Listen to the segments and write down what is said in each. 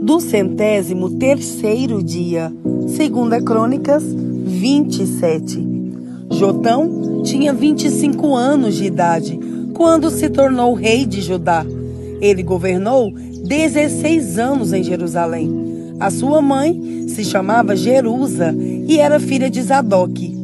do 103º dia. 2 Crônicas 27. Jotão tinha 25 anos de idade quando se tornou rei de Judá. Ele governou 16 anos em Jerusalém. A sua mãe se chamava Jerusa e era filha de Zadoque.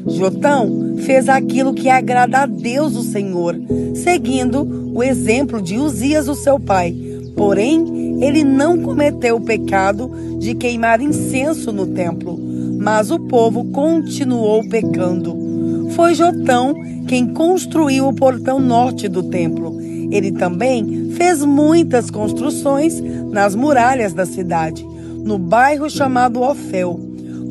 Jotão fez aquilo que agrada a Deus o Senhor, seguindo o exemplo de Uzias, o seu pai. Porém, ele não cometeu o pecado de queimar incenso no templo, mas o povo continuou pecando. Foi Jotão quem construiu o portão norte do templo. Ele também fez muitas construções nas muralhas da cidade, no bairro chamado Ofel.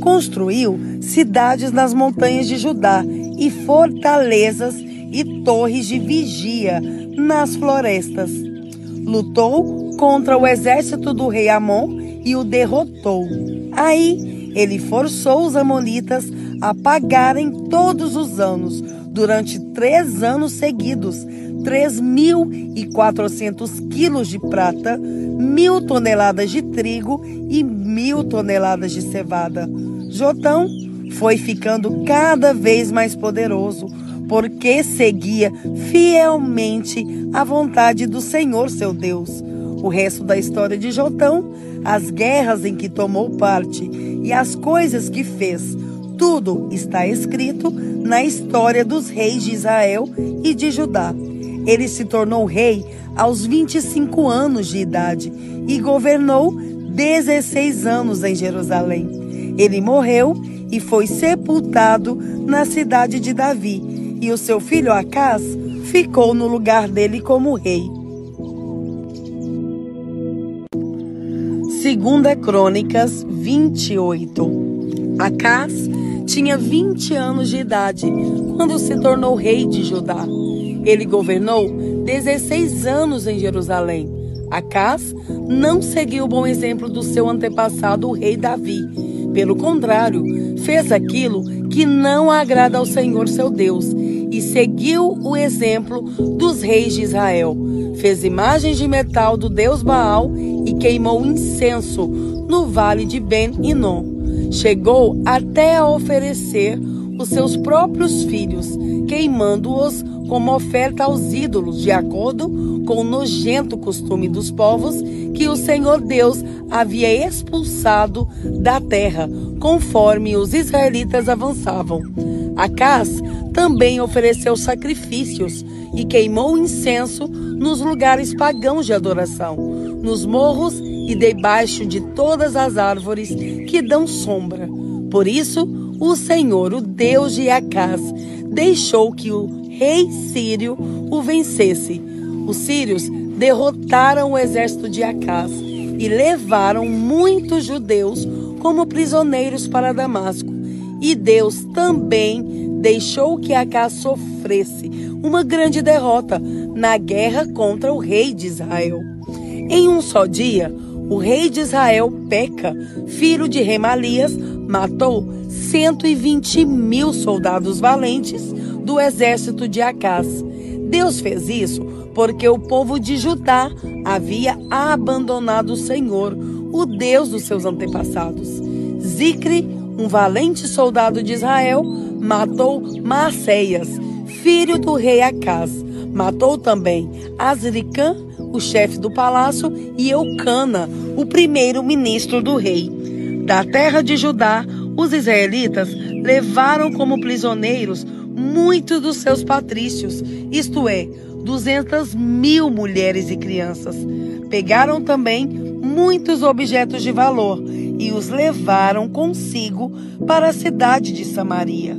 Construiu cidades nas montanhas de Judá e fortalezas e torres de vigia nas florestas. Lutou contra o exército do rei Amon e o derrotou. Aí ele forçou os amonitas a pagarem todos os anos, durante 3 anos seguidos, 3.400 quilos de prata, 1.000 toneladas de trigo e 1.000 toneladas de cevada. Jotão foi ficando cada vez mais poderoso, porque seguia fielmente a vontade do Senhor seu Deus. O resto da história de Jotão, as guerras em que tomou parte e as coisas que fez, tudo está escrito na história dos reis de Israel e de Judá. Ele se tornou rei aos 25 anos de idade e governou 16 anos em Jerusalém. Ele morreu e foi sepultado na cidade de Davi, e o seu filho Acás ficou no lugar dele como rei. 2 Crônicas 28. Acás tinha 20 anos de idade quando se tornou rei de Judá. Ele governou 16 anos em Jerusalém. Acás não seguiu o bom exemplo do seu antepassado, o rei Davi. Pelo contrário, fez aquilo que não agrada ao Senhor seu Deus e seguiu o exemplo dos reis de Israel. Fez imagens de metal do deus Baal e queimou incenso no vale de Ben-Hinom. Chegou até a oferecer os seus próprios filhos, queimando-os como oferta aos ídolos, de acordo com o nojento costume dos povos que o Senhor Deus havia expulsado da terra, conforme os israelitas avançavam. Acás também ofereceu sacrifícios e queimou incenso nos lugares pagãos de adoração, nos morros e debaixo de todas as árvores que dão sombra. Por isso, o Senhor, o Deus de Acás, deixou que o rei sírio o vencesse. Os sírios derrotaram o exército de Acás e levaram muitos judeus como prisioneiros para Damasco. E Deus também deixou que Acás sofresse uma grande derrota na guerra contra o rei de Israel. Em um só dia, o rei de Israel, Peca, filho de Remalias, matou 120.000 soldados valentes do exército de Acás. Deus fez isso porque o povo de Judá havia abandonado o Senhor, o Deus dos seus antepassados. Zicre, um valente soldado de Israel, matou Maacéias, filho do rei Acás. Matou também Azricã, o chefe do palácio, e Eucana, o primeiro-ministro do rei. Da terra de Judá, os israelitas levaram como prisioneiros muitos dos seus patrícios, isto é, 200.000 mulheres e crianças. Pegaram também muitos objetos de valor e os levaram consigo para a cidade de Samaria.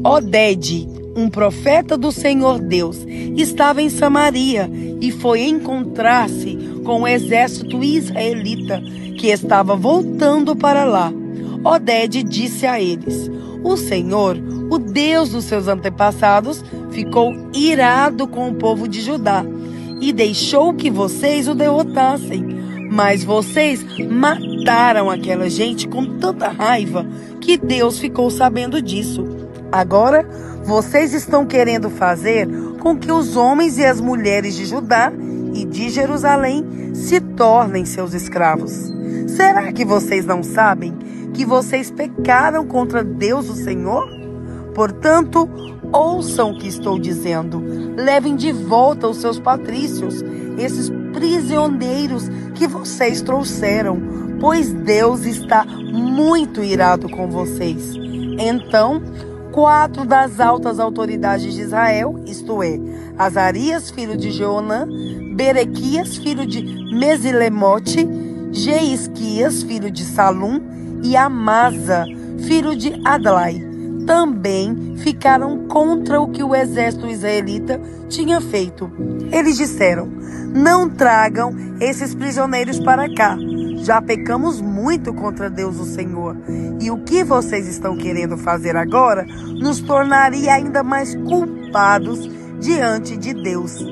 Oded, um profeta do Senhor Deus, estava em Samaria e foi encontrar-se com o exército israelita que estava voltando para lá. Oded disse a eles: o Senhor, o Deus dos seus antepassados, ficou irado com o povo de Judá e deixou que vocês o derrotassem. Mas vocês mataram aquela gente com tanta raiva que Deus ficou sabendo disso. Agora, vocês estão querendo fazer com que os homens e as mulheres de Judá e de Jerusalém se tornem seus escravos. Será que vocês não sabem que vocês pecaram contra Deus, o Senhor? Portanto, ouçam o que estou dizendo. Levem de volta os seus patrícios, esses prisioneiros que vocês trouxeram, pois Deus está muito irado com vocês. Então, 4 das altas autoridades de Israel, isto é, Azarias, filho de Joanã, Berequias, filho de Mesilemote, Jeisquias, filho de Salum, e Amasa, filho de Adlai, também ficaram contra o que o exército israelita tinha feito. Eles disseram: não tragam esses prisioneiros para cá. Já pecamos muito contra Deus, o Senhor. E o que vocês estão querendo fazer agora nos tornaria ainda mais culpados diante de Deus.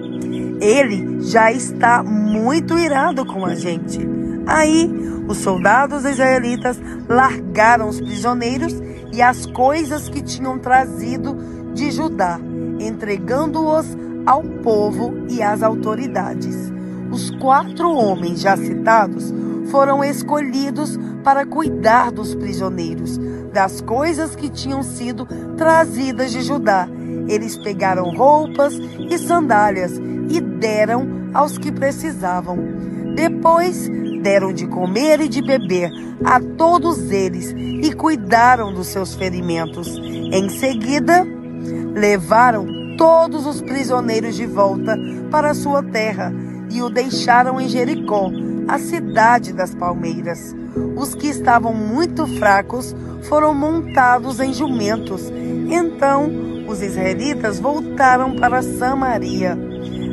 Ele já está muito irado com a gente. Aí, os soldados israelitas largaram os prisioneiros e as coisas que tinham trazido de Judá, entregando-os ao povo e às autoridades. Os 4 homens já citados foram escolhidos para cuidar dos prisioneiros, das coisas que tinham sido trazidas de Judá. Eles pegaram roupas e sandálias e deram aos que precisavam. Depois deram de comer e de beber a todos eles e cuidaram dos seus ferimentos. Em seguida, levaram todos os prisioneiros de volta para sua terra e o deixaram em Jericó, a cidade das palmeiras. Os que estavam muito fracos foram montados em jumentos. Então, os israelitas voltaram para Samaria.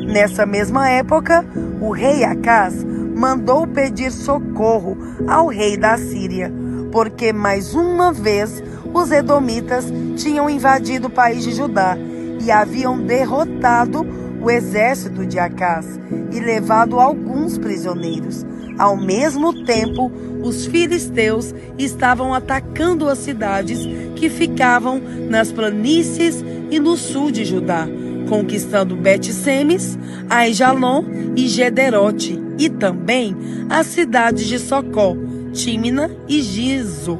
Nessa mesma época, o rei Acaz mandou pedir socorro ao rei da Síria, porque mais uma vez os edomitas tinham invadido o país de Judá e haviam derrotado o exército de Acaz e levado alguns prisioneiros. Ao mesmo tempo, os filisteus estavam atacando as cidades que ficavam nas planícies e no sul de Judá, conquistando Bet-Semes, Aijalon e Gederote, e também as cidades de Socó, Tímina e Gizo,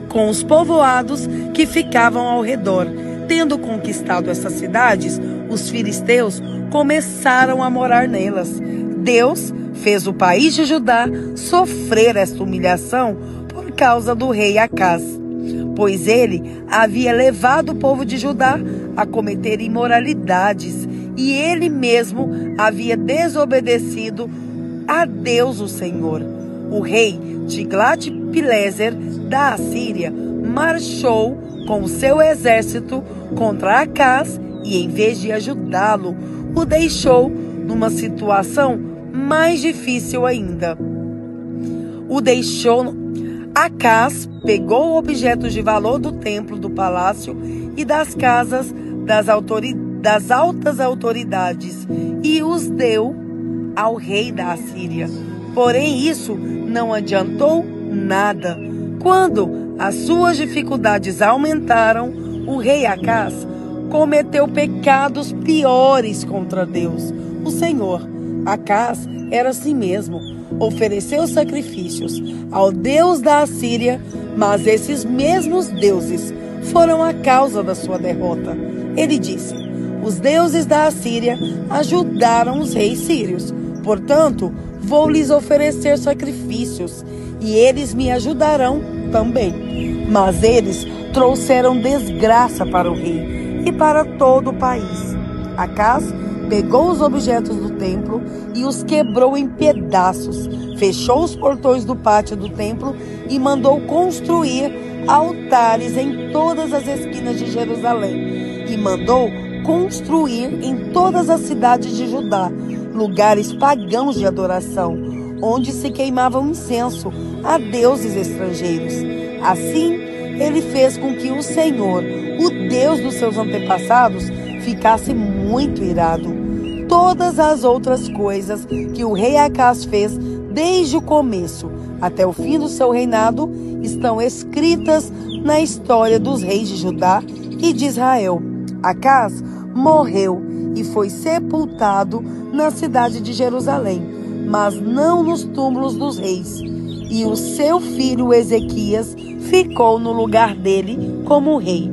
com os povoados que ficavam ao redor. Tendo conquistado essas cidades, os filisteus começaram a morar nelas. Deus fez o país de Judá sofrer esta humilhação por causa do rei Acaz, pois ele havia levado o povo de Judá a cometer imoralidades e ele mesmo havia desobedecido a Deus, o Senhor. O rei Tiglat-Pileser da Assíria marchou com o seu exército contra Acaz e, em vez de ajudá-lo, o deixou numa situação mais difícil ainda. Acaz pegou objetos de valor do templo, do palácio e das casas das altas autoridades e os deu ao rei da Assíria. Porém, isso não adiantou nada. Quando as suas dificuldades aumentaram, o rei Acaz cometeu pecados piores contra Deus, o Senhor. Acaz era assim mesmo. Ofereceu sacrifícios ao Deus da Assíria, mas esses mesmos deuses foram a causa da sua derrota. Ele disse: os deuses da Assíria ajudaram os reis sírios, portanto, vou lhes oferecer sacrifícios, e eles me ajudarão também. Mas eles trouxeram desgraça para o rei e para todo o país. Acaz pegou os objetos do templo e os quebrou em pedaços, fechou os portões do pátio do templo e mandou construir altares em todas as esquinas de Jerusalém. E mandou construir em todas as cidades de Judá lugares pagãos de adoração, onde se queimavam incenso a deuses estrangeiros. Assim, ele fez com que o Senhor, o Deus dos seus antepassados, ficasse muito irado. Todas as outras coisas que o rei Acaz fez desde o começo até o fim do seu reinado estão escritas na história dos reis de Judá e de Israel. Acaz morreu e foi sepultado na cidade de Jerusalém, mas não nos túmulos dos reis. E o seu filho Ezequias ficou no lugar dele como rei.